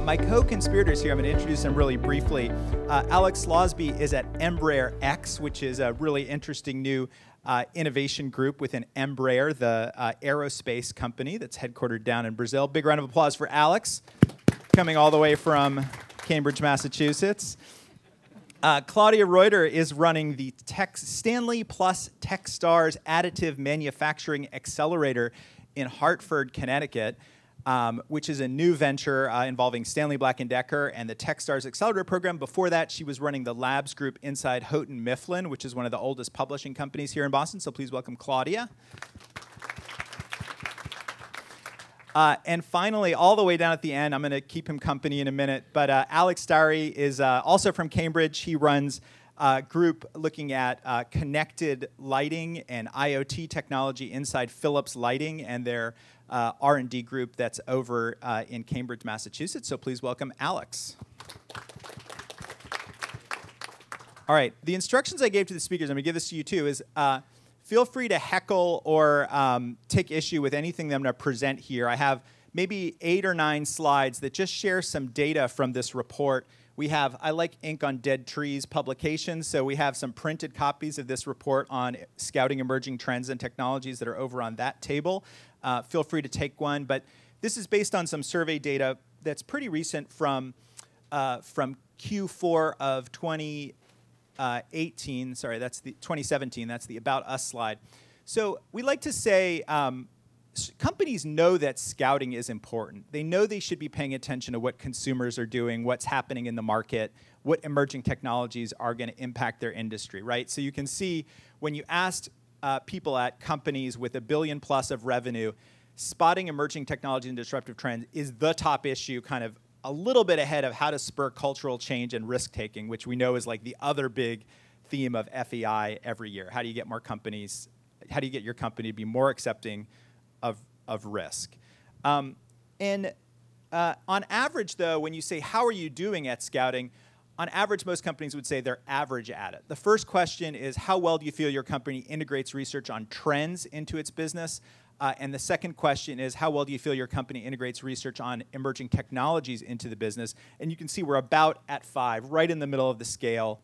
My co-conspirators here, I'm going to introduce them really briefly. Alex Slosby is at Embraer X, which is a really interesting new innovation group within Embraer, the aerospace company that's headquartered down in Brazil. Big round of applause for Alex, coming all the way from Cambridge, Massachusetts. Claudia Reuter is running the Stanley plus Techstars Additive Manufacturing Accelerator in Hartford, Connecticut, which is a new venture involving Stanley Black & Decker and the Techstars Accelerator Program. Before that, she was running the labs group inside Houghton Mifflin, which is one of the oldest publishing companies here in Boston. So please welcome Claudia. And finally, all the way down at the end, I'm going to keep him company in a minute, but Alex Starry is also from Cambridge. He runs a group looking at connected lighting and IoT technology inside Philips Lighting and their R&D group that's over in Cambridge, Massachusetts. So please welcome Alex. All right, the instructions I gave to the speakers, I'm going to give this to you too, is feel free to heckle or take issue with anything that I'm going to present here. I have maybe 8 or 9 slides that just share some data from this report. We have, I like ink on dead trees publications, so we have some printed copies of this report on scouting emerging trends and technologies that are over on that table. Feel free to take one, but this is based on some survey data that's pretty recent from Q4 of 2018. Sorry, that's the 2017. That's the About Us slide. So we like to say companies know that scouting is important. They know they should be paying attention to what consumers are doing, what's happening in the market, what emerging technologies are going to impact their industry, right? So you can see when you asked people at companies with $1 billion plus of revenue, spotting emerging technology and disruptive trends is the top issue, kind of a little bit ahead of how to spur cultural change and risk-taking, which we know is like the other big theme of FEI every year. How do you get more companies, how do you get your company to be more accepting of risk? On average, though, when you say, how are you doing at scouting, on average, most companies would say they're average at it. The first question is, how well do you feel your company integrates research on trends into its business? And the second question is, how well do you feel your company integrates research on emerging technologies into the business? And you can see we're about at 5, right in the middle of the scale.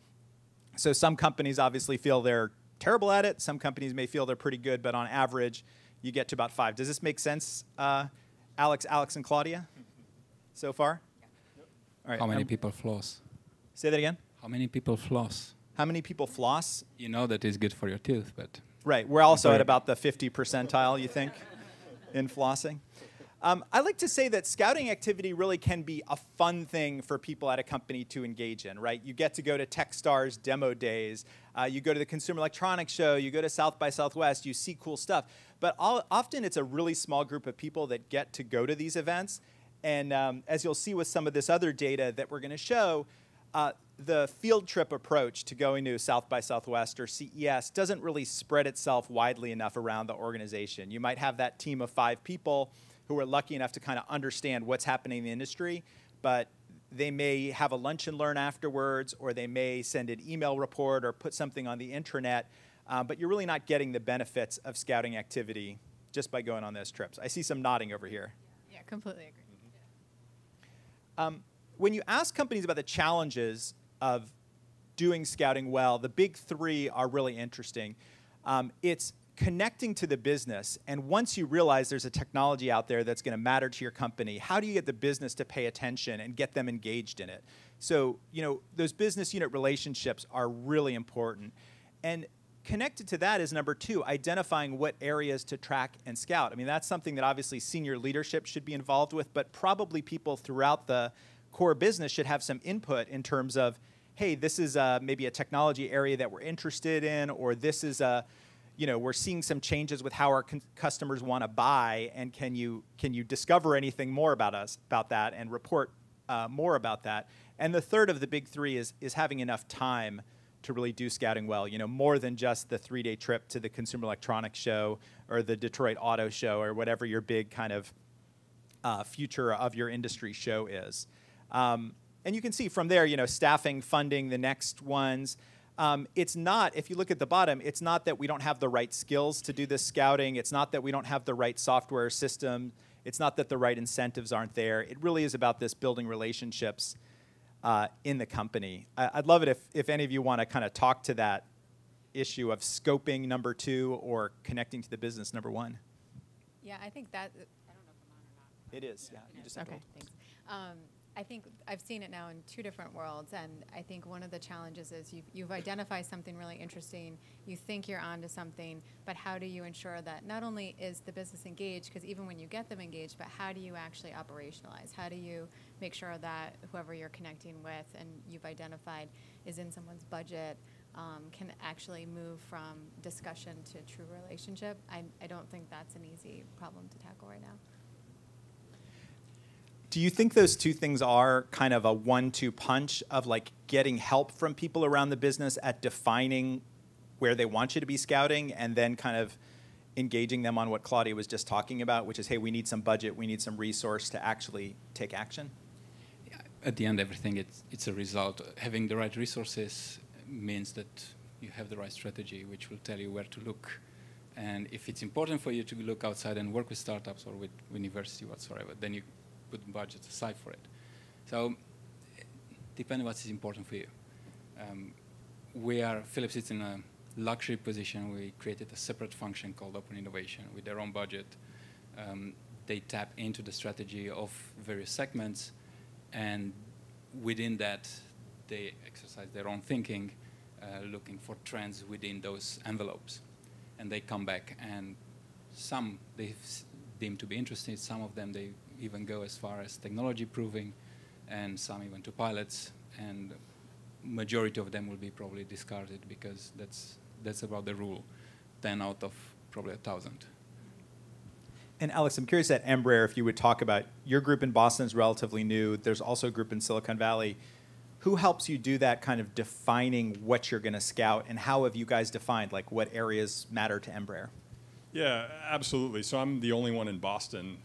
So some companies obviously feel they're terrible at it. Some companies may feel they're pretty good, but on average, you get to about 5. Does this make sense, Alex, and Claudia, so far? Yeah. All right. How many people floss? Say that again? How many people floss? How many people floss? You know that is good for your tooth, but... Right. We're also at about the 50 percentile, you think, in flossing. I like to say that scouting activity really can be a fun thing for people at a company to engage in, right? You get to go to Techstars demo days. You go to the Consumer Electronics Show. You go to South by Southwest. You see cool stuff. But often it's a really small group of people that get to go to these events. And as you'll see with some of this other data that we're going to show, the field trip approach to going to South by Southwest or CES doesn't really spread itself widely enough around the organization. You might have that team of 5 people who are lucky enough to kind of understand what's happening in the industry, but they may have a lunch and learn afterwards, or they may send an email report or put something on the intranet, but you're really not getting the benefits of scouting activity just by going on those trips. I see some nodding over here. Yeah, completely agree. When you ask companies about the challenges of doing scouting well, the big 3 are really interesting. It's connecting to the business, and once you realize there's a technology out there that's going to matter to your company, how do you get the business to pay attention and get them engaged in it? So, you know, those business unit relationships are really important. And connected to that is number 2, identifying what areas to track and scout. I mean, that's something that obviously senior leadership should be involved with, but probably people throughout the core business should have some input in terms of, hey, this is maybe a technology area that we're interested in, or this is a, you know, we're seeing some changes with how our customers want to buy, and can you discover anything more about that and report more about that? And the third of the big 3 is having enough time to really do scouting well, you know, more than just the 3-day trip to the Consumer Electronics Show or the Detroit Auto Show or whatever your big kind of future of your industry show is. And you can see from there, you know, staffing, funding, the next ones. It's not, if you look at the bottom, it's not that we don't have the right skills to do this scouting. It's not that we don't have the right software system. It's not that the right incentives aren't there. It really is about this building relationships in the company. I'd love it if any of you want to kind of talk to that issue of scoping, number 2, or connecting to the business, number 1. Yeah, I think that, I don't know if I'm on or not. It is, yeah. You just have to okay, hold. thanks. I think I've seen it now in 2 different worlds, and I think one of the challenges is you've identified something really interesting, you think you're onto something, but how do you ensure that not only is the business engaged, because even when you get them engaged, but how do you actually operationalize? How do you make sure that whoever you're connecting with and you've identified is in someone's budget, can actually move from discussion to true relationship? I don't think that's an easy problem to tackle right now. Do you think those 2 things are kind of a 1-2 punch of like getting help from people around the business at defining where they want you to be scouting and then kind of engaging them on what Claudia was just talking about, which is, hey, we need some budget, we need some resource to actually take action? Yeah, at the end, everything, it's a result. Having the right resources means that you have the right strategy, which will tell you where to look. And if it's important for you to look outside and work with startups or with university whatsoever, then you put budgets aside for it. So, depending what is important for you. Philips is in a luxury position. We created a separate function called Open Innovation with their own budget. They tap into the strategy of various segments, and within that, they exercise their own thinking, looking for trends within those envelopes. And they come back, and some they deem to be interesting, some of them they even go as far as technology proving, and some even to pilots, and majority of them will be probably discarded because that's about the rule, 10 out of probably 1,000. And Alex, I'm curious at Embraer if you would talk about your group in Boston is relatively new. There's also a group in Silicon Valley. Who helps you do that kind of defining what you're going to scout, and how have you guys defined like what areas matter to Embraer? Yeah, absolutely. So I'm the only one in Boston.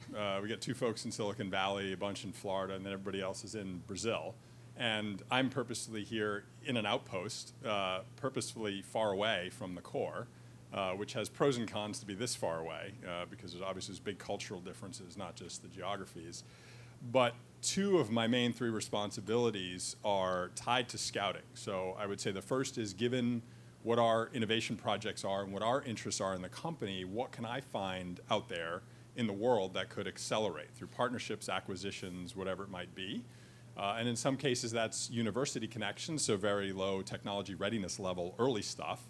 We got 2 folks in Silicon Valley, a bunch in Florida, and then everybody else is in Brazil. And I'm purposefully here in an outpost, purposefully far away from the core, which has pros and cons to be this far away, because there's obviously big cultural differences, not just the geographies. But 2 of my main 3 responsibilities are tied to scouting. So I would say the first is, given what our innovation projects are and what our interests are in the company, what can I find out there in the world that could accelerate through partnerships, acquisitions, whatever it might be. And in some cases, that's university connections, so very low technology readiness level, early stuff.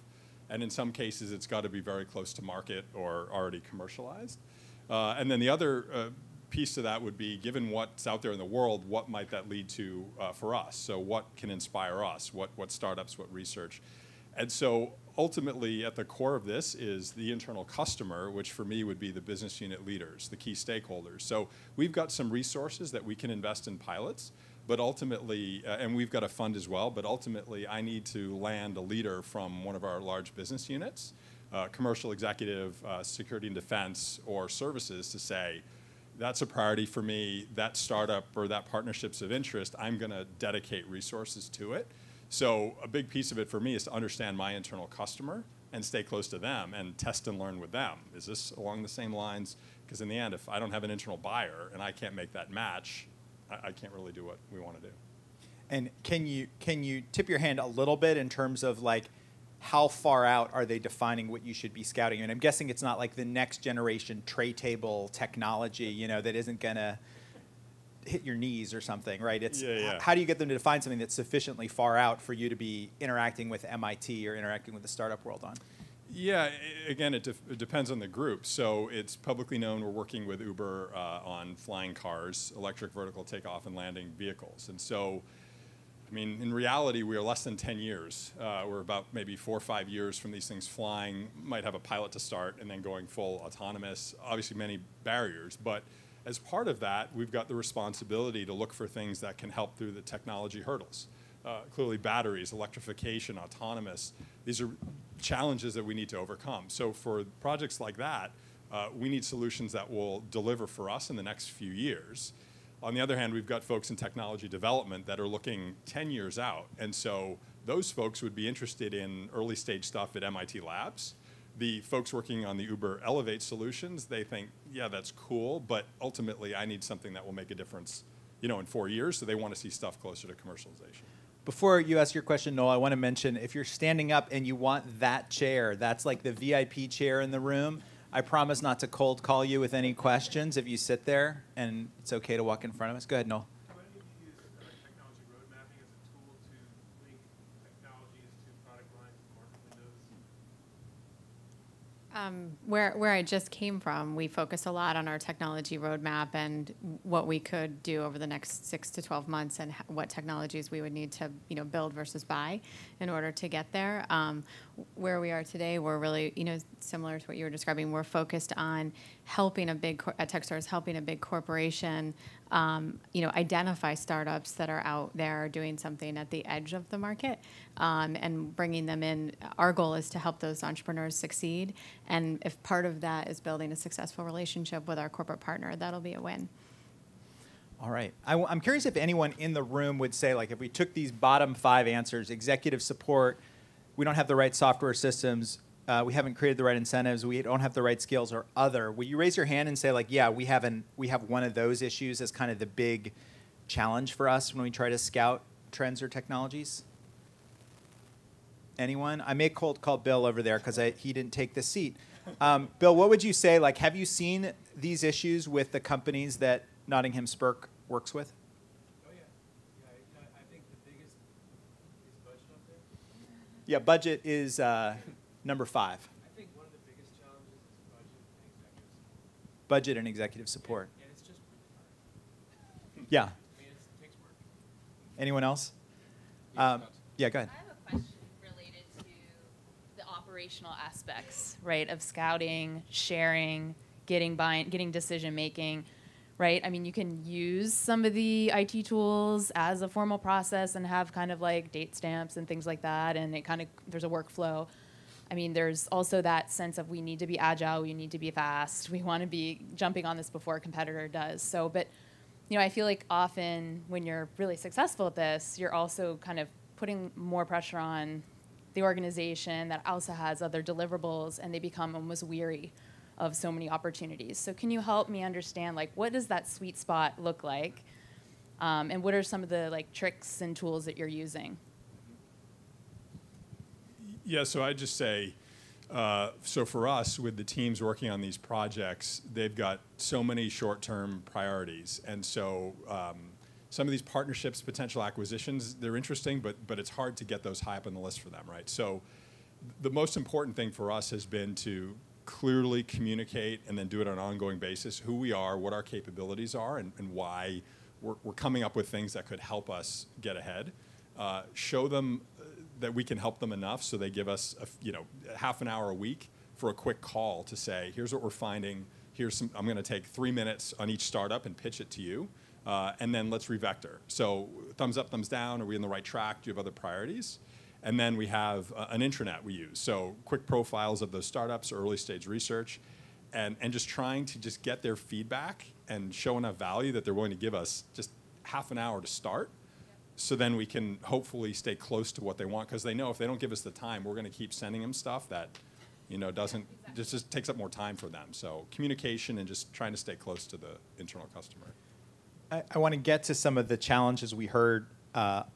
And in some cases, it's got to be very close to market or already commercialized. And then the other piece to that would be, given what's out there in the world, what might that lead to for us? So what can inspire us? What startups, what research? And so ultimately, at the core of this is the internal customer, which for me would be the business unit leaders, the key stakeholders. So we've got some resources that we can invest in pilots, but ultimately, and we've got a fund as well, but ultimately I need to land a leader from one of our large business units, commercial executive, security and defense, or services, to say, that's a priority for me, that startup or that partnership's of interest, I'm going to dedicate resources to it. So a big piece of it for me is to understand my internal customer and stay close to them and test and learn with them. Is this along the same lines? Because in the end, if I don't have an internal buyer and I can't make that match, I can't really do what we want to do. And can you tip your hand a little bit in terms of like how far out are they defining what you should be scouting? And I'm guessing it's not like the next generation tray table technology, you know, that isn't going to hit your knees or something, right? It's how do you get them to define something that's sufficiently far out for you to be interacting with MIT or interacting with the startup world on? Yeah, again, it depends on the group. So it's publicly known we're working with Uber on flying cars, electric vertical takeoff and landing vehicles. And so, I mean, in reality, we are less than 10 years. We're about maybe 4 or 5 years from these things flying, might have a pilot to start, and then going full autonomous. Obviously, many barriers, but as part of that, we've got the responsibility to look for things that can help through the technology hurdles. Clearly batteries, electrification, autonomous, these are challenges that we need to overcome. So for projects like that, we need solutions that will deliver for us in the next few years. On the other hand, we've got folks in technology development that are looking 10 years out. And so those folks would be interested in early stage stuff at MIT labs, The folks working on the Uber Elevate solutions, they think, yeah, that's cool, but ultimately I need something that will make a difference, in 4 years. So they want to see stuff closer to commercialization. Before you ask your question, Noel, I want to mention if you're standing up and you want that chair, that's like the VIP chair in the room. I promise not to cold call you with any questions if you sit there, and it's okay to walk in front of us. Go ahead, Noel. How many of you use technology road mapping as a tool to link technologies to product lines and market windows? Where I just came from, we focus a lot on our technology roadmap and what we could do over the next 6 to 12 months and what technologies we would need to build versus buy in order to get there. Where we are today, we're really similar to what you were describing. We're focused on helping at Techstars, helping a big corporation identify startups that are out there doing something at the edge of the market and bringing them in. Our goal is to help those entrepreneurs succeed. And if part of that is building a successful relationship with our corporate partner, that'll be a win. All right. I'm curious if anyone in the room would say, like, if we took these bottom 5 answers, executive support, we don't have the right software systems, we haven't created the right incentives, we don't have the right skills, or other, will you raise your hand and say, like, yeah, we have one of those issues as kind of the big challenge for us when we try to scout trends or technologies? Anyone? I may cold call Bill over there because he didn't take the seat. Bill, what would you say? Like, have you seen these issues with the companies that Nottingham Spurk works with? Oh, yeah. I think the biggest is budget up there. Yeah, budget is number 5. I think one of the biggest challenges is Budget and executive support. And it's just really hard. Yeah. I mean, it takes work. Anyone else? Yeah, Yeah, go ahead. I have a question related to the operational aspects, right, of scouting, sharing, getting decision making, right? I mean, you can use some of the IT tools as a formal process and have kind of like date stamps and things like that, and there's a workflow. I mean, there's also that sense of we need to be agile, we need to be fast, we want to be jumping on this before a competitor does. So, but I feel like often when you're really successful at this, you're also kind of putting more pressure on the organization that also has other deliverables, and they become almost weary of so many opportunities. So can you help me understand, like, what does that sweet spot look like? And what are some of the tricks and tools that you're using? Yeah, so I'd just say, so for us, with the teams working on these projects, they've got so many short-term priorities. And so some of these partnerships, potential acquisitions, they're interesting, but it's hard to get those high up on the list for them, right? So the most important thing for us has been to clearly communicate and then do it on an ongoing basis, who we are, what our capabilities are, and why we're coming up with things that could help us get ahead. Show them that we can help them enough so they give us half an hour a week for a quick call to say, here's what we're finding, I'm going to take 3 minutes on each startup and pitch it to you, and then let's revector. So thumbs up, thumbs down, are we on the right track, do you have other priorities? And then we have an intranet we use. So quick profiles of those startups, early stage research, and just trying to just get their feedback and show enough value that they're willing to give us just half an hour to start. So then we can hopefully stay close to what they want, because they know if they don't give us the time, we're going to keep sending them stuff that doesn't, just takes up more time for them. So communication and just trying to stay close to the internal customer. I want to get to some of the challenges we heard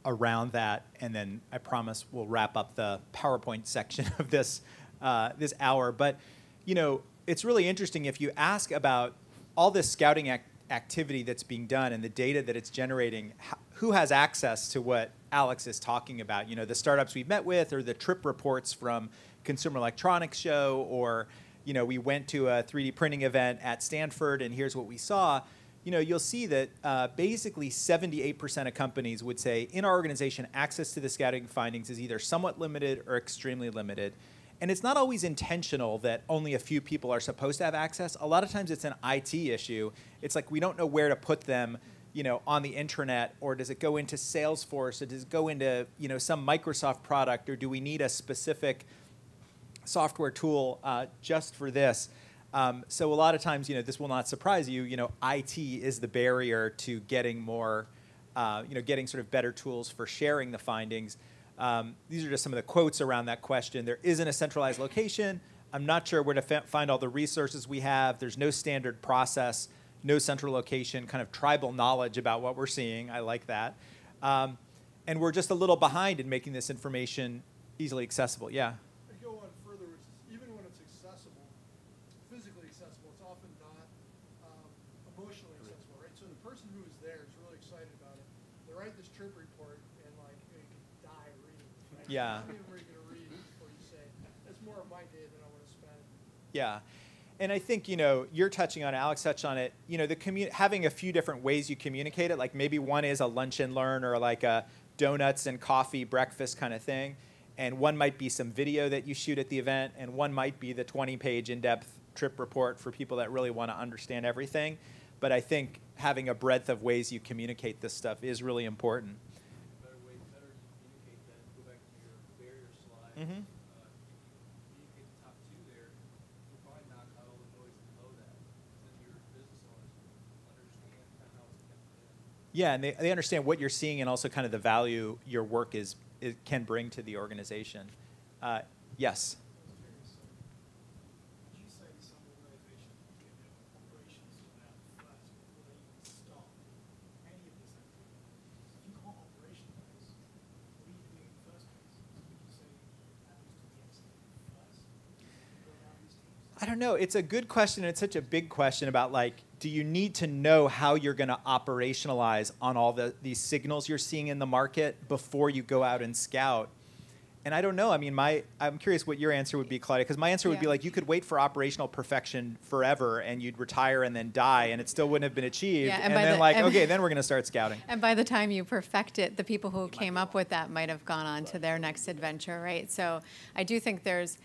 around that, and then I promise we'll wrap up the PowerPoint section of this hour. But it's really interesting if you ask about all this scouting activity that's being done and the data that it's generating. Who has access to what Alex is talking about? The startups we've met with, or the trip reports from Consumer Electronics Show, or we went to a 3D printing event at Stanford and here's what we saw. You'll see that basically 78% of companies would say in our organization, access to the scouting findings is either somewhat limited or extremely limited. And it's not always intentional that only a few people are supposed to have access. A lot of times it's an IT issue. It's like we don't know where to put them on the intranet, or does it go into Salesforce, or does it go into some Microsoft product, or do we need a specific software tool just for this? So a lot of times, this will not surprise you. IT is the barrier to getting more, getting sort of better tools for sharing the findings. These are just some of the quotes around that question. There isn't a centralized location. I'm not sure where to find all the resources we have. There's no standard process, no central location, kind of tribal knowledge about what we're seeing. I like that. And we're just a little behind in making this information easily accessible. Yeah. I go on further, which is even when it's accessible, physically accessible, it's often not emotionally accessible, right? So the person who is there is really excited about it. They write this trip report and like you could die reading. Right? Yeah. How many of them are you going to read before you say, that's more of my day than I want to spend? Yeah. And I think, you're touching on it, Alex touched on it, having a few different ways you communicate it, like maybe one is a lunch and learn or like a donuts and coffee breakfast kind of thing. And one might be some video that you shoot at the event, and one might be the 20-page in-depth trip report for people that really want to understand everything. But I think having a breadth of ways you communicate this stuff is really important. Better to communicate that. Go back to your barrier slide. Mm-hmm. Communicate the top two there. You'll probably knock out all the noise below that. Then your business owners understand kind of how it's connected in. Yeah, and they understand what you're seeing and also kind of the value your work can bring to the organization. Yes? You say some organizations get their operations out first before they even start any of this activity. If you can't operationalize, what are you doing in the first place? Would you say that needs to be executed first? Go around these teams? I don't know. It's a good question, and it's such a big question about, like, do you need to know how you're going to operationalize on all these signals you're seeing in the market before you go out and scout? And I don't know. I mean, I'm curious what your answer would be, Claudia, because my answer would be like, you could wait for operational perfection forever, and you'd retire and then die, and it still wouldn't have been achieved. Yeah, and then okay, then we're going to start scouting. And by the time you perfect it, the people who came up with that might have gone on to their next adventure, right? So I do think there's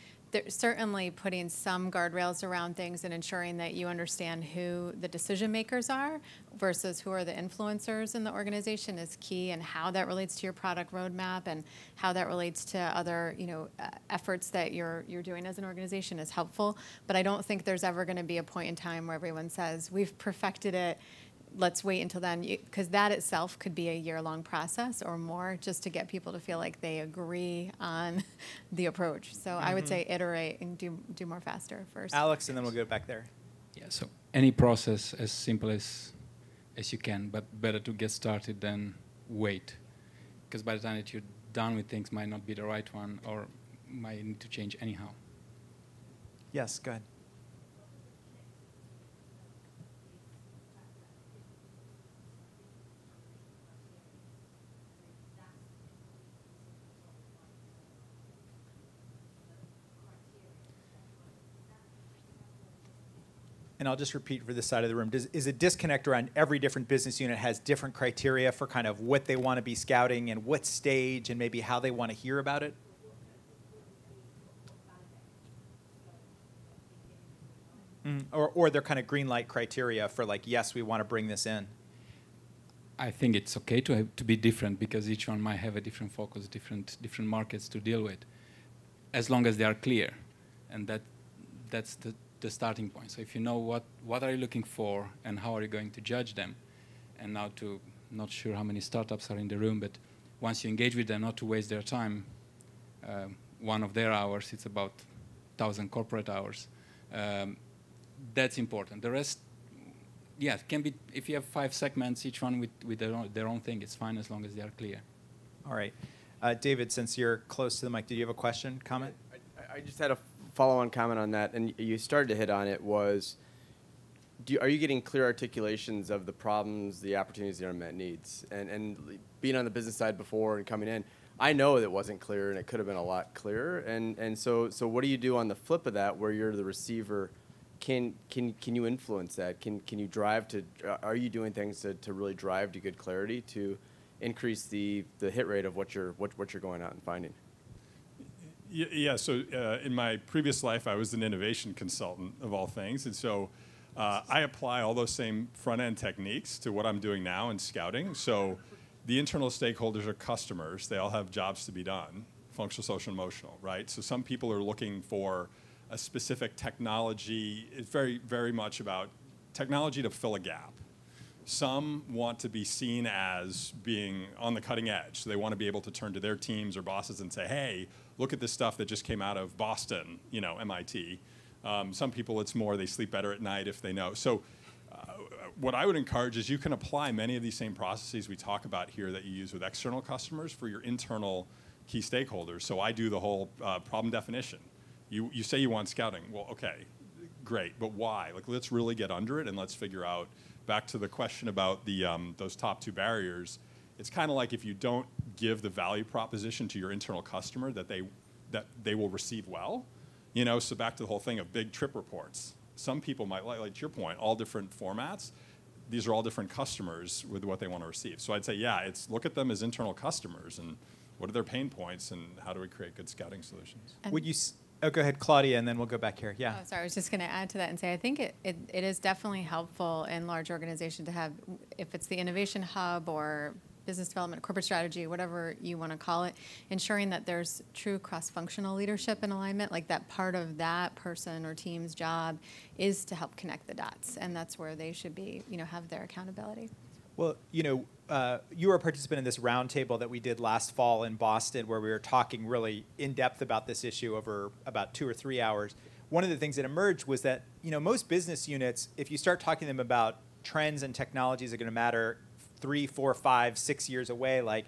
certainly putting some guardrails around things and ensuring that you understand who the decision makers are versus who are the influencers in the organization is key, and how that relates to your product roadmap and how that relates to other efforts that you're doing as an organization is helpful. But I don't think there's ever going to be a point in time where everyone says, we've perfected it, let's wait until then, because that itself could be a year-long process or more just to get people to feel like they agree on the approach. So I would say iterate and do more faster first. Alex, and then we'll go back there. Yeah, so any process as simple as you can, but better to get started than wait. Because by the time that you're done with things might not be the right one or might need to change anyhow. Yes, go ahead. And I'll just repeat for this side of the room, is a disconnect around every different business unit has different criteria for kind of what they want to be scouting and what stage and maybe how they want to hear about it? Or they're kind of green light criteria for like, yes, we want to bring this in. I think it's okay to be different because each one might have a different focus, different markets to deal with, as long as they are clear, and that's the starting point. So if you know what are you looking for and how are you going to judge them, and now not sure how many startups are in the room, but once you engage with them, not to waste their time, one of their hours, it's about 1,000 corporate hours. That's important. The rest, yeah, it can be, if you have 5 segments, each one with their own thing, it's fine as long as they are clear. All right. David, since you're close to the mic, do you have a question, comment? I just had a follow-on comment on that, and you started to hit on it, was are you getting clear articulations of the problems, the opportunities, the unmet needs? And being on the business side before and coming in, I know it wasn't clear and it could have been a lot clearer. And so what do you do on the flip of that where you're the receiver? Can you influence that? Can you drive to, are you doing things to really drive to good clarity to increase the hit rate of what you're going out and finding? Yeah, so in my previous life, I was an innovation consultant of all things. And so I apply all those same front-end techniques to what I'm doing now in scouting. So the internal stakeholders are customers. They all have jobs to be done, functional, social, and emotional, right? So some people are looking for a specific technology. It's very, very much about technology to fill a gap, Some want to be seen as being on the cutting edge. So they want to be able to turn to their teams or bosses and say, hey, look at this stuff that just came out of Boston, MIT. Some people, it's more they sleep better at night if they know. So what I would encourage is you can apply many of these same processes we talk about here that you use with external customers for your internal key stakeholders. So I do the whole problem definition. You say you want scouting. Well, okay, great, but why? Like, let's really get under it and let's figure out, back to the question about the those top two barriers, it's kind of like if you don't give the value proposition to your internal customer that they will receive well, so back to the whole thing of big trip reports. Some people might like to your point, all different formats. These are all different customers with what they want to receive. So I'd say, yeah, it's look at them as internal customers and what are their pain points and how do we create good scouting solutions? Would you? Oh, go ahead, Claudia, and then we'll go back here. Yeah. Oh, sorry, I was just going to add to that and say I think it is definitely helpful in large organizations to have, if it's the innovation hub or business development, corporate strategy, whatever you want to call it, ensuring that there's true cross-functional leadership and alignment, like that part of that person or team's job is to help connect the dots, and that's where they should be, have their accountability. Well, you were a participant in this roundtable that we did last fall in Boston where we were talking really in depth about this issue over about 2 or 3 hours. One of the things that emerged was that, most business units, if you start talking to them about trends and technologies that are going to matter 3, 4, 5, 6 years away,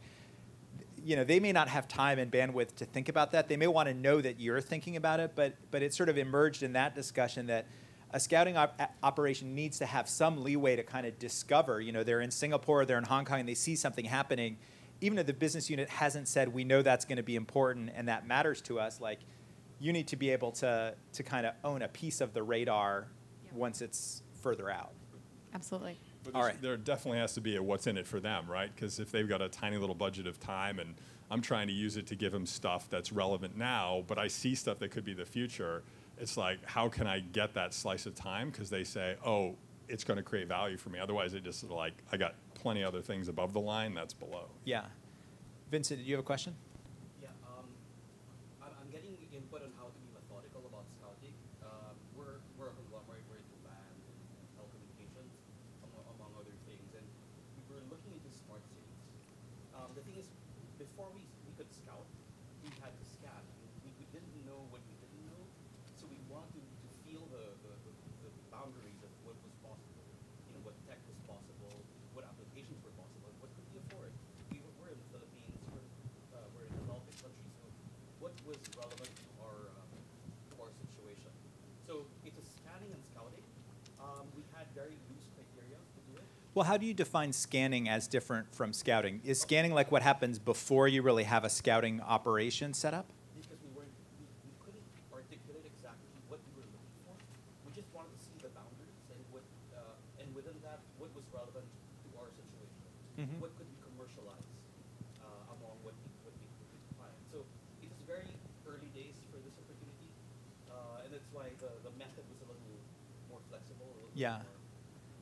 they may not have time and bandwidth to think about that. They may want to know that you're thinking about it, but it sort of emerged in that discussion that a scouting operation needs to have some leeway to kind of discover. They're in Singapore, they're in Hong Kong, and they see something happening. Even if the business unit hasn't said, we know that's going to be important and that matters to us, you need to be able to kind of own a piece of the radar once it's further out. Absolutely. But there definitely has to be a what's in it for them, right? Because if they've got a tiny little budget of time and I'm trying to use it to give them stuff that's relevant now, but I see stuff that could be the future, it's like, how can I get that slice of time? Because they say, oh, it's going to create value for me. Otherwise, they just I got plenty other things above the line that's below. Yeah. Vincent, do you have a question? Yeah, I'm getting input on how to be methodical about scouting. We're a conglomerate, we're into land and telecommunications, among other things, and we were looking into smart cities. The thing is, before we could scout, we had to scan. We didn't know what we didn't know, so we wanted to feel the boundaries of what was possible. What tech was possible, what applications were possible, what could we afford. We're in the Philippines, we're in a developing country, so what was relevant to our situation? So it was scanning and scouting. We had very loose criteria to do it. Well, how do you define scanning as different from scouting? Is scanning like what happens before you really have a scouting operation set up? Because we couldn't articulate exactly what we were looking for. We just wanted to see the boundaries and within that, what was relevant to our situation. Mm-hmm. What could we commercialize among what we could find. So it was very early days for this opportunity, and that's why the method was a little more flexible. Yeah.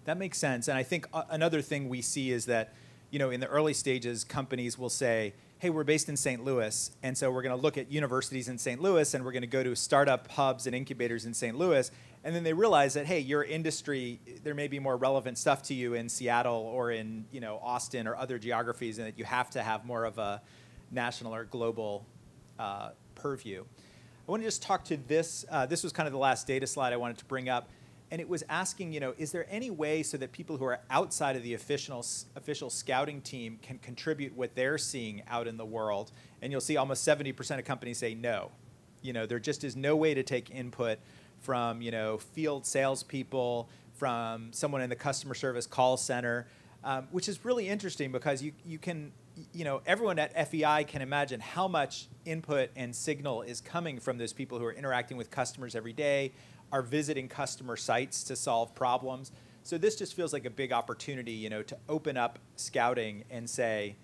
That makes sense. And I think another thing we see is that, in the early stages, companies will say, hey, we're based in St. Louis, and so we're going to look at universities in St. Louis, and we're going to go to startup hubs and incubators in St. Louis. And then they realize that, hey, your industry, there may be more relevant stuff to you in Seattle or in, Austin or other geographies, and that you have to have more of a national or global purview. I want to just talk to this. This was kind of the last data slide I wanted to bring up. And it was asking, is there any way so that people who are outside of the official scouting team can contribute what they're seeing out in the world? And you'll see almost 70% of companies say no. There just is no way to take input from, field salespeople, from someone in the customer service call center, which is really interesting because you can, everyone at FEI can imagine how much input and signal is coming from those people who are interacting with customers every day, are visiting customer sites to solve problems. So this just feels like a big opportunity, to open up scouting and say,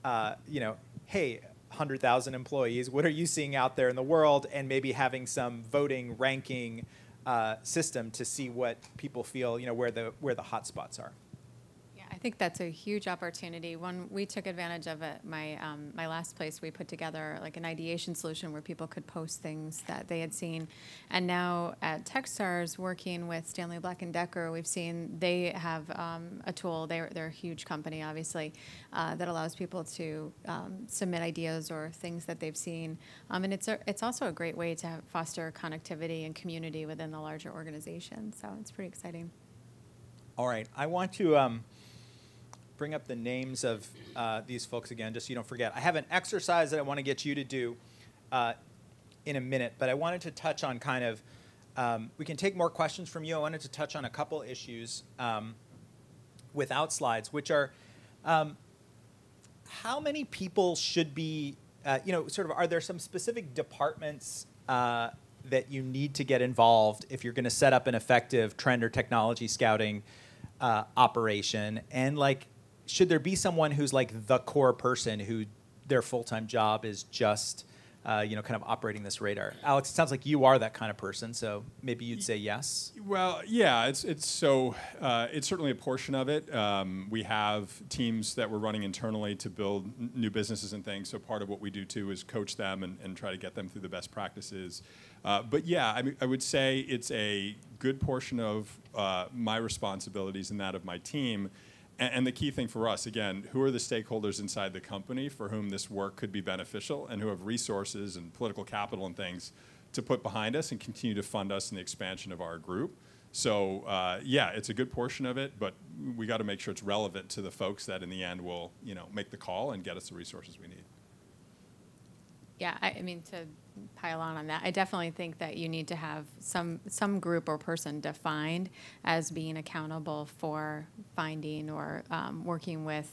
hey, 100,000 employees, what are you seeing out there in the world? And maybe having some voting, ranking system to see what people feel, where the hot spots are. Yeah, I think that's a huge opportunity. One, we took advantage of it. My last place, we put together like an ideation solution where people could post things that they had seen. And now at Techstars, working with Stanley Black & Decker, we've seen they have a tool. They're a huge company, obviously, that allows people to submit ideas or things that they've seen. And it's also a great way to foster connectivity and community within the larger organization. So it's pretty exciting. All right, I want to bring up the names of these folks again, just so you don't forget. I have an exercise that I want to get you to do in a minute, but I wanted to touch on kind of, we can take more questions from you. I wanted to touch on a couple issues without slides, which are how many people should be, sort of, are there some specific departments that you need to get involved if you're going to set up an effective trend or technology scouting operation? And like, should there be someone who's like the core person who their full-time job is just, kind of operating this radar? Alex, it sounds like you are that kind of person, so maybe you'd say yes. Well, yeah, it's certainly a portion of it. We have teams that we're running internally to build new businesses and things. So part of what we do too is coach them and try to get them through the best practices. But yeah, I would say it's a good portion of my responsibilities and that of my team. And the key thing for us, again, who are the stakeholders inside the company for whom this work could be beneficial and who have resources and political capital and things to put behind us and continue to fund us in the expansion of our group. So yeah, it's a good portion of it, but we got to make sure it's relevant to the folks that in the end will, make the call and get us the resources we need. Yeah, I mean, to pile on that, I definitely think that you need to have some group or person defined as being accountable for finding or working with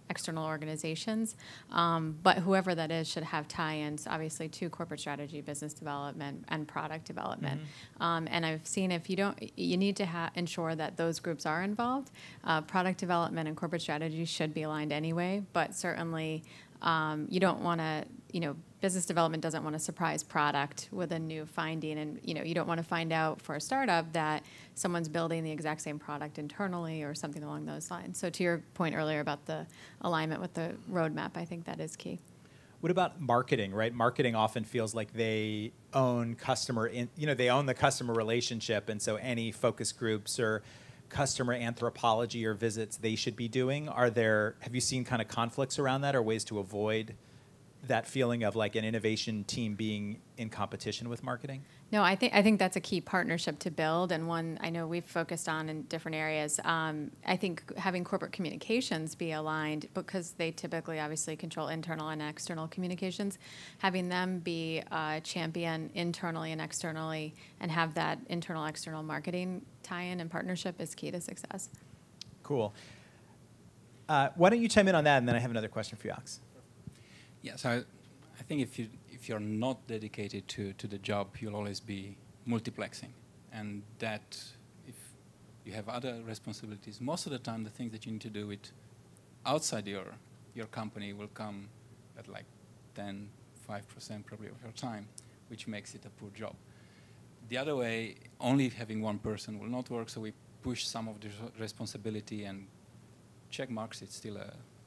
external organizations. But whoever that is should have tie-ins, obviously, to corporate strategy, business development, and product development. And I've seen you need to ensure that those groups are involved. Product development and corporate strategy should be aligned anyway, but certainly you don't want to, business development doesn't want to surprise product with a new finding. And, you don't want to find out for a startup that someone's building the exact same product internally or something along those lines. So to your point earlier about the alignment with the roadmap, I think that is key. What about marketing, right? Marketing often feels like they own they own the customer relationship. And so any focus groups or customer anthropology or visits they should be doing, have you seen kind of conflicts around that or ways to avoid that feeling of like an innovation team being in competition with marketing? No, I think that's a key partnership to build, and one I know we've focused on in different areas. I think having corporate communications be aligned, because they typically obviously control internal and external communications, having them be a champion internally and externally and have that internal-external marketing tie-in and partnership is key to success. Cool. Why don't you chime in on that, and then I have another question for you, Alex. Yeah, so I think if you're not dedicated to the job, you'll always be multiplexing. And that, if you have other responsibilities, most of the time the things that you need to do with outside your company will come at like 10, 5% probably of your time, which makes it a poor job. The other way, only having one person will not work, so we push some of the responsibility, and check marks, it's still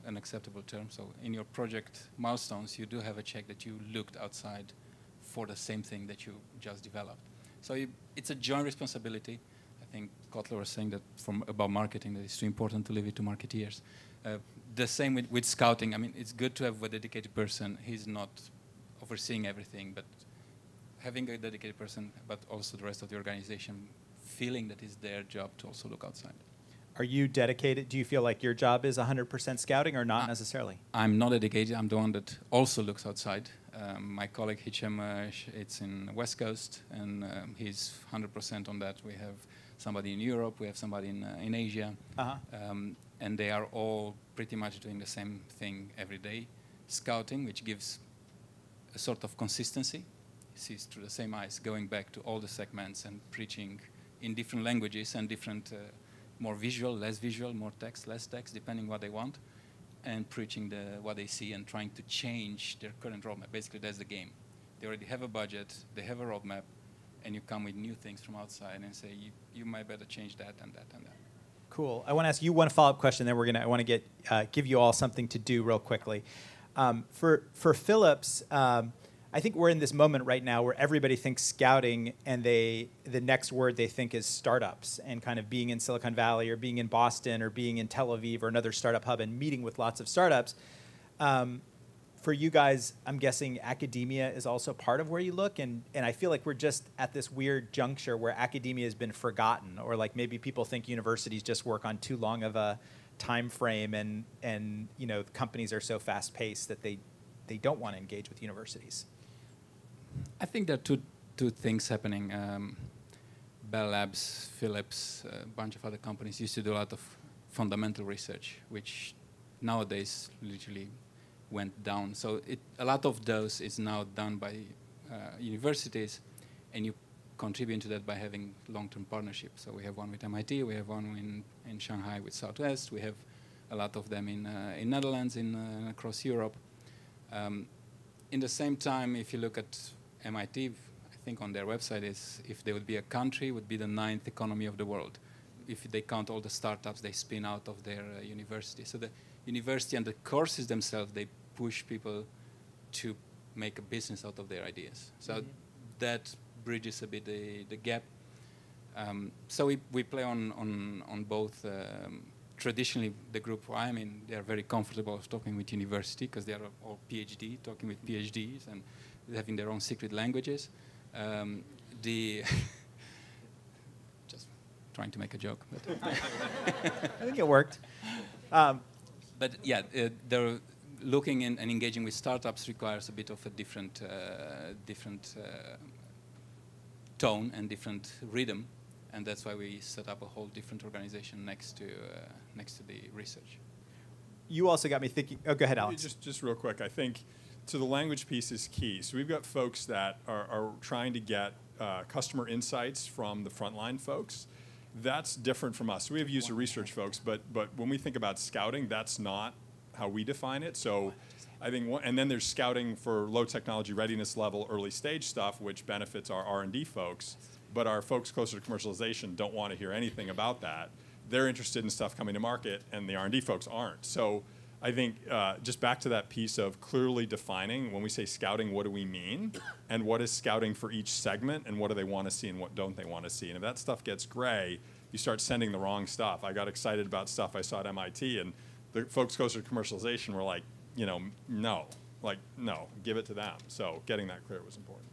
an acceptable term. So in your project milestones, you do have a check that you looked outside for the same thing that you just developed. So it's a joint responsibility. I think Kotler was saying that about marketing, that it's too important to leave it to marketeers. The same with scouting. I mean, it's good to have a dedicated person. He's not overseeing everything, but having a dedicated person, but also the rest of the organization feeling that it's their job to also look outside. Are you dedicated? Do you feel like your job is 100% scouting or not necessarily? I'm not dedicated. I'm the one that also looks outside. My colleague Hichem, it's in West Coast, and he's 100% on that. We have somebody in Europe. We have somebody in Asia. And they are all pretty much doing the same thing every day. Scouting, which gives a sort of consistency. Sees through the same eyes, going back to all the segments and preaching in different languages and different more visual, less visual, more text, less text, depending what they want, and preaching what they see and trying to change their current roadmap. Basically, that's the game. They already have a budget, they have a roadmap, and you come with new things from outside and say, you might better change that and that and that. Cool. I want to ask you one follow-up question. Then I want to give you all something to do real quickly. For Phillips, I think we're in this moment right now where everybody thinks scouting, and the next word they think is startups, and kind of being in Silicon Valley or being in Boston or being in Tel Aviv or another startup hub and meeting with lots of startups. For you guys, I'm guessing academia is also part of where you look, and I feel like we're just at this weird juncture where academia has been forgotten, or like maybe people think universities just work on too long of a time frame, and you know, companies are so fast paced that they don't want to engage with universities. I think there are two things happening. Bell Labs, Philips, a bunch of other companies used to do a lot of fundamental research, which nowadays literally went down. So a lot of those is now done by universities, and you contribute to that by having long-term partnerships. So we have one with MIT, we have one in Shanghai with Southwest, we have a lot of them in Netherlands, across Europe. In the same time, if you look at MIT, I think on their website is, if they would be a country, would be the 9th economy of the world. If they count all the startups they spin out of their university. So the university and the courses themselves, they push people to make a business out of their ideas. So that bridges a bit the gap. So we play on both. Traditionally, the group I'm in, they are very comfortable talking with university because they are all PhD, talking with PhDs and having their own secret languages. Just trying to make a joke. But I think it worked. But yeah, they're looking and engaging with startups requires a bit of a different tone and different rhythm. And that's why we set up a whole different organization next to the research. You also got me thinking. Oh, go ahead, Alex. Just real quick, I think the language piece is key. So we've got folks that are trying to get customer insights from the frontline folks. That's different from us. So we have user research folks, but when we think about scouting, that's not how we define it. So I think, and then there's scouting for low technology readiness level, early stage stuff, which benefits our R&D folks. But our folks closer to commercialization don't want to hear anything about that. They're interested in stuff coming to market, and the R&D folks aren't. So I think just back to that piece of clearly defining, when we say scouting, what do we mean? And what is scouting for each segment, and what do they want to see and what don't they want to see? And if that stuff gets gray, you start sending the wrong stuff. I got excited about stuff I saw at MIT, and the folks closer to commercialization were like, no, give it to them. So getting that clear was important.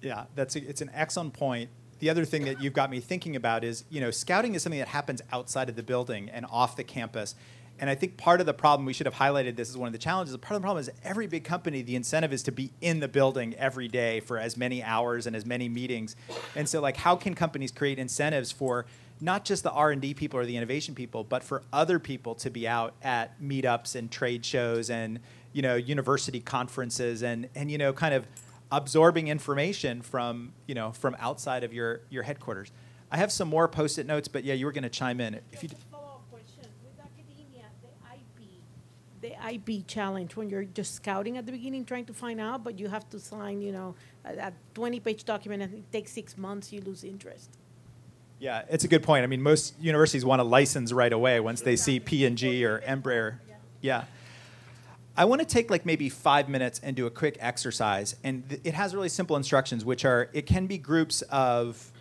Yeah, it's an excellent point. The other thing that you've got me thinking about is, scouting is something that happens outside of the building and off the campus. And I think part of the problem, we should have highlighted this as one of the challenges, part of the problem is every big company, the incentive is to be in the building every day for as many hours and as many meetings. And so how can companies create incentives for not just the R&D people or the innovation people, but for other people to be out at meetups and trade shows and, university conferences and kind of absorbing information from outside of your headquarters. I have some more Post-it notes, but yeah, you were going to chime in. If you follow-up question. With academia, the IP challenge, when you're just scouting at the beginning, trying to find out, but you have to sign, a 20-page document, and it takes 6 months, you lose interest. Yeah, it's a good point. I mean, most universities want a license right away once they see P&G or Embraer. Yeah. I want to take maybe 5 minutes and do a quick exercise. And it has really simple instructions, which are, it can be groups of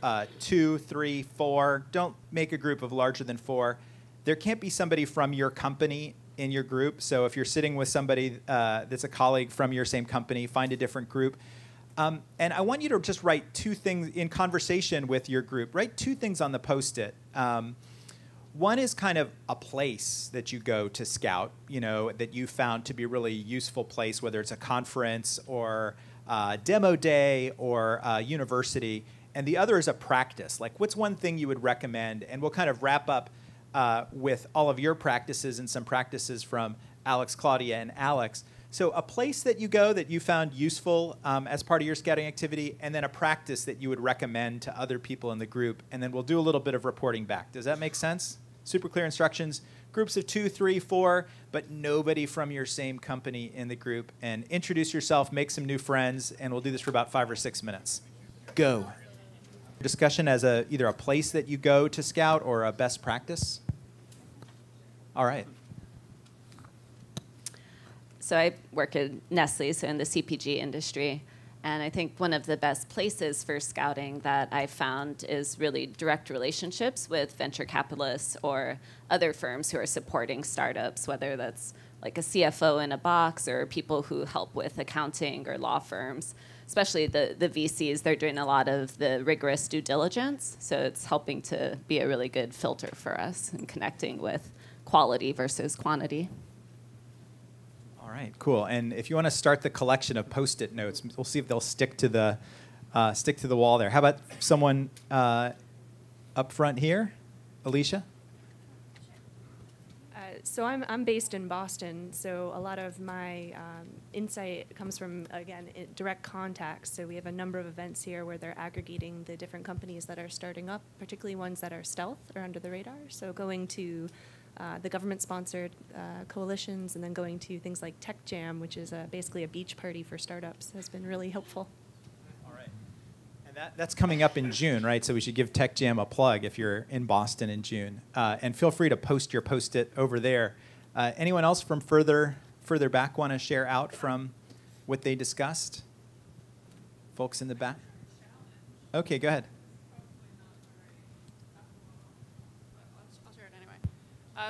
2, 3, 4. Don't make a group of larger than 4. There can't be somebody from your company in your group. So if you're sitting with somebody that's a colleague from your same company, find a different group. And I want you to just write 2 things in conversation with your group. Write 2 things on the Post-it. One is kind of a place that you go to scout, that you found to be a really useful place, whether it's a conference or a demo day or a university. And the other is a practice. What's one thing you would recommend? And we'll kind of wrap up with all of your practices and some practices from Alex, Claudia, and Alex. So a place that you go that you found useful as part of your scouting activity, and then a practice that you would recommend to other people in the group. And then we'll do a little bit of reporting back. Does that make sense? Super clear instructions. Groups of 2, 3, 4, but nobody from your same company in the group. And introduce yourself, make some new friends, and we'll do this for about 5 or 6 minutes. Go. Discussion as either a place that you go to scout or a best practice. All right. So I work at Nestle, so in the CPG industry. And I think one of the best places for scouting that I found is really direct relationships with venture capitalists or other firms who are supporting startups, whether that's like a CFO in a box or people who help with accounting or law firms. Especially the VCs, they're doing a lot of the rigorous due diligence. So it's helping to be a really good filter for us and connecting with quality versus quantity. All right, cool. And if you want to start the collection of Post-it notes, we'll see if they'll stick to the wall there. How about someone up front here, Alicia? So I'm based in Boston, so a lot of my insight comes from, again, direct contacts. So we have a number of events here where they're aggregating the different companies that are starting up, particularly ones that are stealth or under the radar. So going to the government-sponsored coalitions and then going to things like Tech Jam, which is basically a beach party for startups, has been really helpful. All right. And that's coming up in June, right? So we should give Tech Jam a plug if you're in Boston in June. And feel free to post your Post-it over there. Anyone else from further back want to share out from what they discussed? Folks in the back? Okay, go ahead. I'll share it anyway.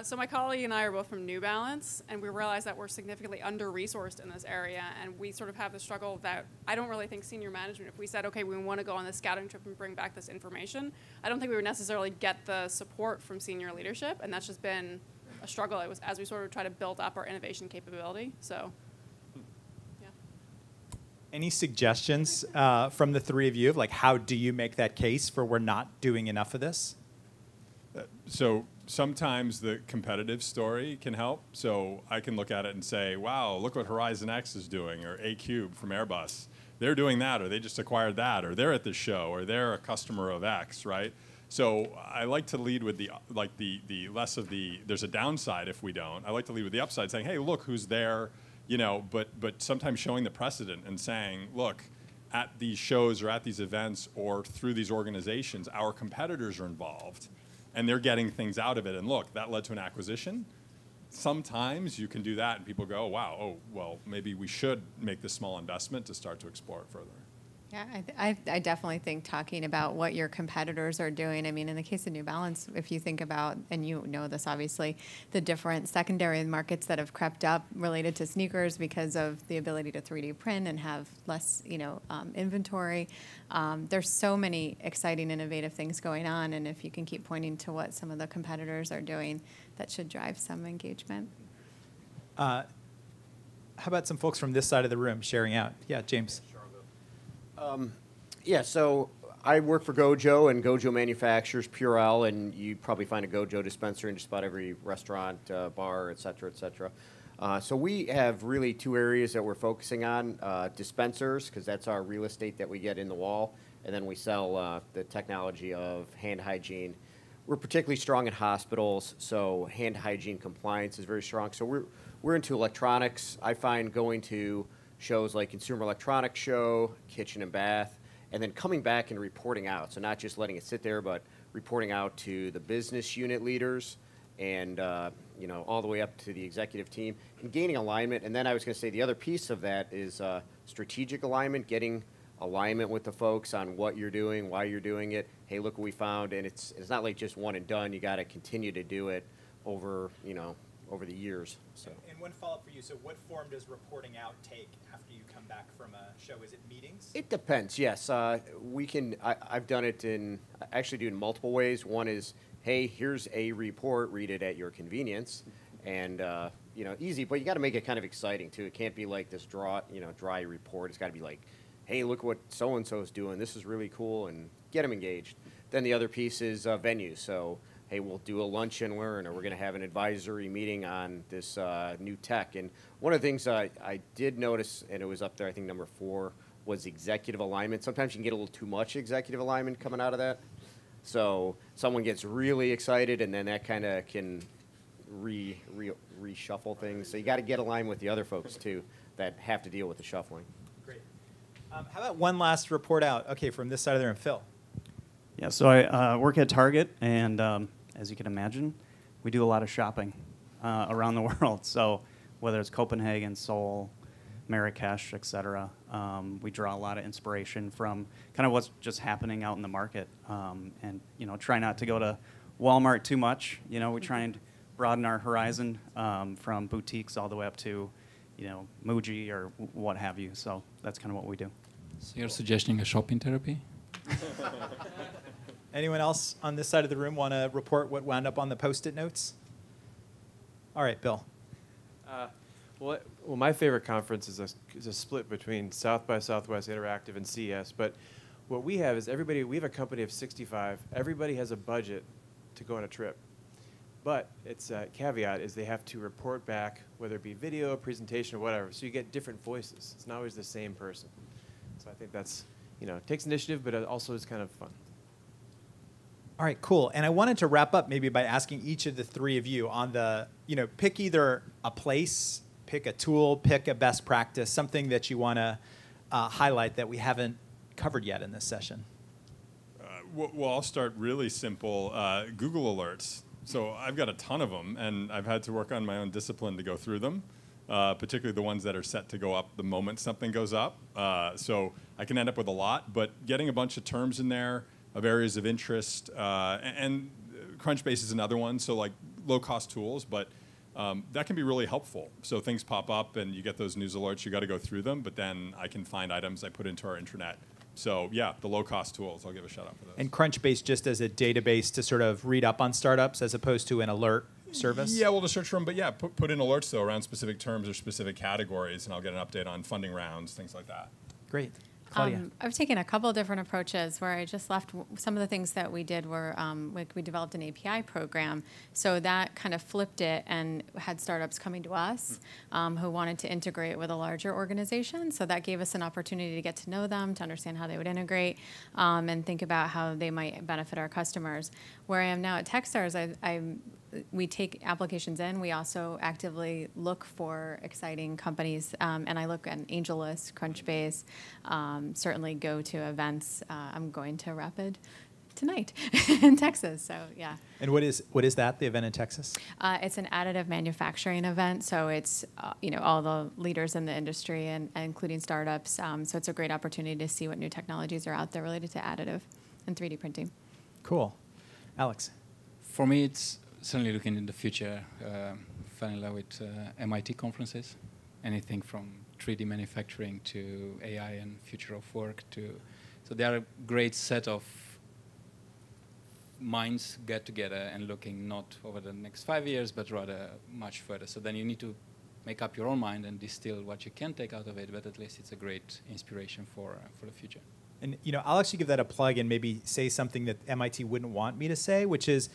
So my colleague and I are both from New Balance, and we realized that we're significantly under-resourced in this area, and we sort of have the struggle that I don't really think senior management, if we said, okay, we want to go on this scouting trip and bring back this information, I don't think we would necessarily get the support from senior leadership, and that's just been a struggle as we sort of try to build up our innovation capability. So, yeah. Any suggestions from the three of you of like how do you make that case for we're not doing enough of this? So sometimes the competitive story can help. So I can look at it and say, wow, look what Horizon X is doing, or A-Cube from Airbus. They're doing that, or they just acquired that, or they're at this show, or they're a customer of X, right? So I like to lead with the less of the, there's a downside if we don't. I like to lead with the upside, saying, hey, look who's there, you know, but sometimes showing the precedent and saying, look, at these shows or at these events or through these organizations, our competitors are involved. And they're getting things out of it. And look, that led to an acquisition. Sometimes you can do that and people go, wow, oh, well, maybe we should make this small investment to start to explore it further. Yeah, I definitely think talking about what your competitors are doing. I mean, in the case of New Balance, if you think about, and you know this obviously, the different secondary markets that have crept up related to sneakers because of the ability to 3D print and have less, inventory. There's so many exciting, innovative things going on, and if you can keep pointing to what some of the competitors are doing, that should drive some engagement. How about some folks from this side of the room sharing out? Yeah, James. Yeah, so I work for Gojo, and Gojo manufactures Purell, and you probably find a Gojo dispenser in just about every restaurant, bar, et cetera, et cetera. So we have really two areas that we're focusing on, dispensers, because that's our real estate that we get in the wall, and then we sell the technology of hand hygiene. We're particularly strong in hospitals, so hand hygiene compliance is very strong. So we're into electronics. I find going to shows like Consumer Electronics Show, Kitchen and Bath, and then coming back and reporting out. So not just letting it sit there, but reporting out to the business unit leaders and all the way up to the executive team and gaining alignment. And then I was going to say the other piece of that is strategic alignment, getting alignment with the folks on what you're doing, why you're doing it. Hey, look what we found. And it's not like just one and done. You got to continue to do it over the years. So. And one follow-up for you. So what form does reporting out take after you come back from a show? Is it meetings? It depends, yes. I've done it I actually do it in multiple ways. One is, hey, here's a report, read it at your convenience. And, easy, but you got to make it kind of exciting, too. It can't be like this dry report. It's got to be like, hey, look what so-and-so is doing. This is really cool, and get them engaged. Then the other piece is venues. So, hey, we'll do a lunch and learn, or we're going to have an advisory meeting on this new tech. And one of the things I did notice, and it was up there, I think number 4, was executive alignment. Sometimes you can get a little too much executive alignment coming out of that. So someone gets really excited, and then that kind of can reshuffle things. So you got to get aligned with the other folks, too, that have to deal with the shuffling. Great. How about one last report out? Okay, from this side of the room, Phil. Yeah, so I work at Target, and as you can imagine, we do a lot of shopping. around the world. So whether it's Copenhagen, Seoul, Marrakesh, et cetera, we draw a lot of inspiration from kind of what's just happening out in the market. And, try not to go to Walmart too much. We try and broaden our horizon from boutiques all the way up to, Muji or what have you. So that's kind of what we do. So you're suggesting a shopping therapy? Anyone else on this side of the room want to report what wound up on the Post-it notes? All right, Bill. Well, my favorite conference is a split between South by Southwest Interactive and CES. But what we have is we have a company of 65. Everybody has a budget to go on a trip. But its caveat is they have to report back, whether it be video, presentation, or whatever. So you get different voices. It's not always the same person. So I think that's, it takes initiative, but it also is kind of fun. All right, cool. And I wanted to wrap up maybe by asking each of the three of you on the, pick either a place, pick a tool, pick a best practice, something that you want to highlight that we haven't covered yet in this session. Well, I'll start really simple. Google Alerts. So I've got a ton of them, and I've had to work on my own discipline to go through them, particularly the ones that are set to go up the moment something goes up. So I can end up with a lot, but getting a bunch of terms in there of areas of interest, and Crunchbase is another one, so like low-cost tools, but that can be really helpful. So things pop up, and you get those news alerts. You got to go through them, but then I can find items I put into our intranet. So yeah, the low-cost tools. I'll give a shout out for those. And Crunchbase just as a database to sort of read up on startups as opposed to an alert service? Yeah, well, to search for them, but yeah, put in alerts, though, around specific terms or specific categories, and I'll get an update on funding rounds, things like that. Great. Claudia. I've taken a couple different approaches where I just left. Some of the things that we did were we developed an API program. So that kind of flipped it and had startups coming to us who wanted to integrate with a larger organization. So that gave us an opportunity to get to know them, to understand how they would integrate, and think about how they might benefit our customers. Where I am now at Techstars, we take applications in. We also actively look for exciting companies, and I look at AngelList, Crunchbase, certainly go to events. I'm going to Rapid tonight in Texas, so yeah. And what is that, the event in Texas? It's an additive manufacturing event, so it's all the leaders in the industry and including startups. So it's a great opportunity to see what new technologies are out there related to additive and 3D printing. Cool. Alex? For me, it's certainly looking in the future, fell in love with MIT conferences, anything from 3D manufacturing to AI and future of work so they are a great set of minds get together and looking not over the next 5 years, but rather much further. So then you need to make up your own mind and distill what you can take out of it, but at least it's a great inspiration for the future. And I'll actually give that a plug and maybe say something that MIT wouldn't want me to say, which is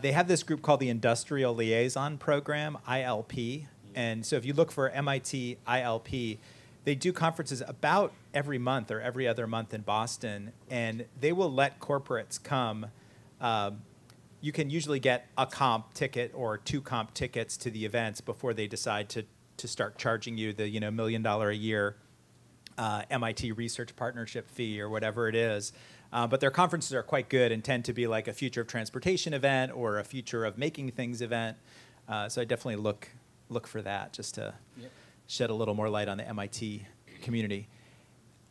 they have this group called the Industrial Liaison Program, ILP. And so if you look for MIT ILP, they do conferences about every month or every other month in Boston, and they will let corporates come. You can usually get a comp ticket or 2 comp tickets to the events before they decide to start charging you the $1 million a year MIT research partnership fee or whatever it is. But their conferences are quite good and tend to be like a future of transportation event or a future of making things event. So I definitely look for that just to shed a little more light on the MIT community.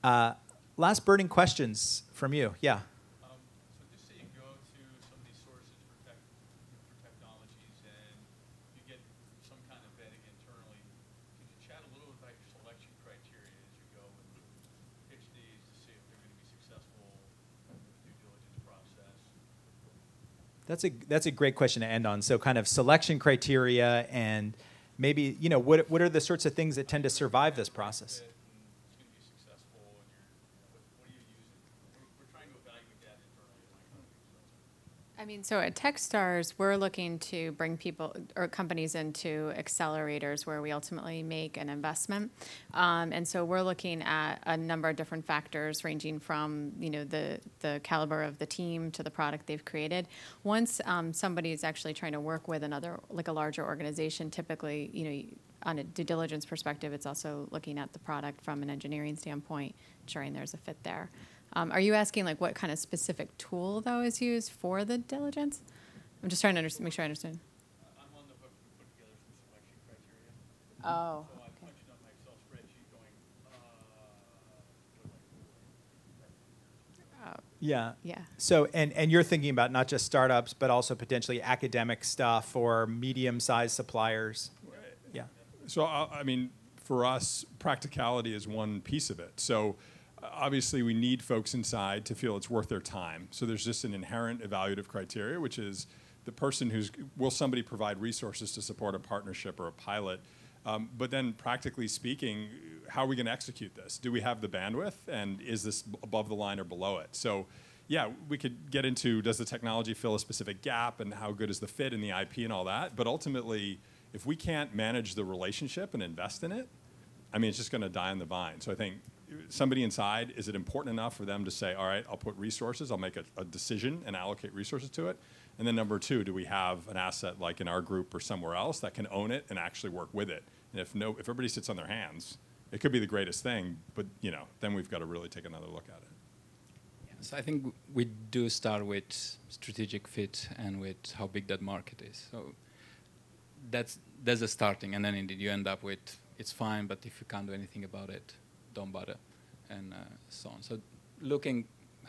Last burning questions from you. Yeah. So just say you go to some of these sources for technologies and you get some kind of vetting internally. Could you chat a little bit about your selection criteria as you go and pitch these to see if they're going to be successful in the due diligence process? That's a great question to end on. So kind of selection criteria and maybe, what are the sorts of things that tend to survive this process? It's going to be successful and what are you using? We're trying to evaluate that internally at my company. So at Techstars, we're looking to bring people or companies into accelerators where we ultimately make an investment. And so we're looking at a number of different factors ranging from, the caliber of the team to the product they've created. Once somebody is actually trying to work with another, like a larger organization, typically, on a due diligence perspective, it's also looking at the product from an engineering standpoint, ensuring there's a fit there. Are you asking what kind of specific tool, though, is used for the diligence? I'm just trying to make sure I understand. I'm on the hook to put together Oh. So I'm punching up my Excel spreadsheet going, what do I do? Yeah. Yeah. So, and you're thinking about not just startups, but also potentially academic stuff or medium-sized suppliers. Yeah. So, I mean, for us, practicality is one piece of it. So, obviously, we need folks inside to feel it's worth their time. So there's just an inherent evaluative criteria, which is the person will somebody provide resources to support a partnership or a pilot? But then practically speaking, how are we going to execute this? Do we have the bandwidth, and is this above the line or below it? So yeah, we could get into, does the technology fill a specific gap, and how good is the fit and the IP and all that? But ultimately, if we can't manage the relationship and invest in it, I mean, it's just going to die on the vine. So I think somebody inside, is it important enough for them to say, all right, I'll put resources, I'll make a decision and allocate resources to it? And then number two, do we have an asset like in our group or somewhere else that can own it and actually work with it? And if everybody sits on their hands, it could be the greatest thing, but then we've got to really take another look at it. Yeah, so I think we do start with strategic fit and with how big that market is. So that's a starting, and then indeed you end up with, it's fine, but if you can't do anything about it, don't bother, and so on. So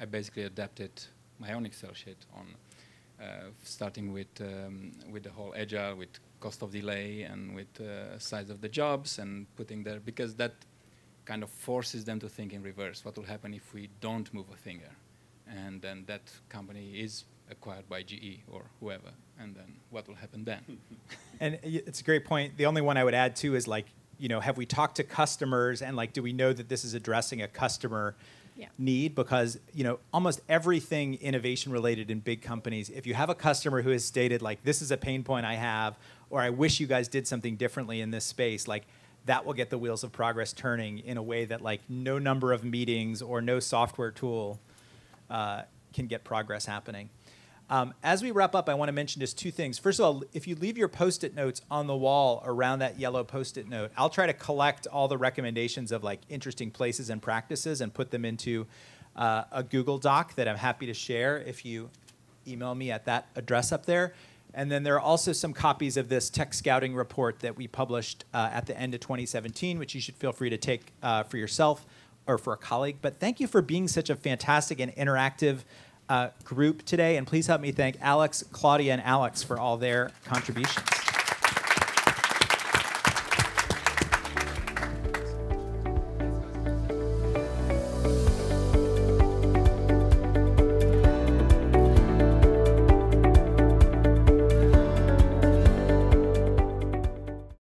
I basically adapted my own Excel sheet on starting with the whole agile, with cost of delay, and with size of the jobs, and putting there, because that kind of forces them to think in reverse. What will happen if we don't move a finger? And then that company is acquired by GE or whoever, and then what will happen then? And it's a great point. The only one I would add too is have we talked to customers, and do we know that this is addressing a customer need? Because almost everything innovation related in big companies, if you have a customer who has stated this is a pain point I have, or I wish you guys did something differently in this space, that will get the wheels of progress turning in a way that no number of meetings or no software tool can get progress happening. As we wrap up, I want to mention just two things. First of all, if you leave your Post-it notes on the wall around that yellow Post-it note, I'll try to collect all the recommendations of interesting places and practices and put them into a Google Doc that I'm happy to share if you email me at that address up there. And then there are also some copies of this tech scouting report that we published at the end of 2017, which you should feel free to take for yourself or for a colleague. But thank you for being such a fantastic and interactive group today, and please help me thank Alex, Claudia, and Alex for all their contributions.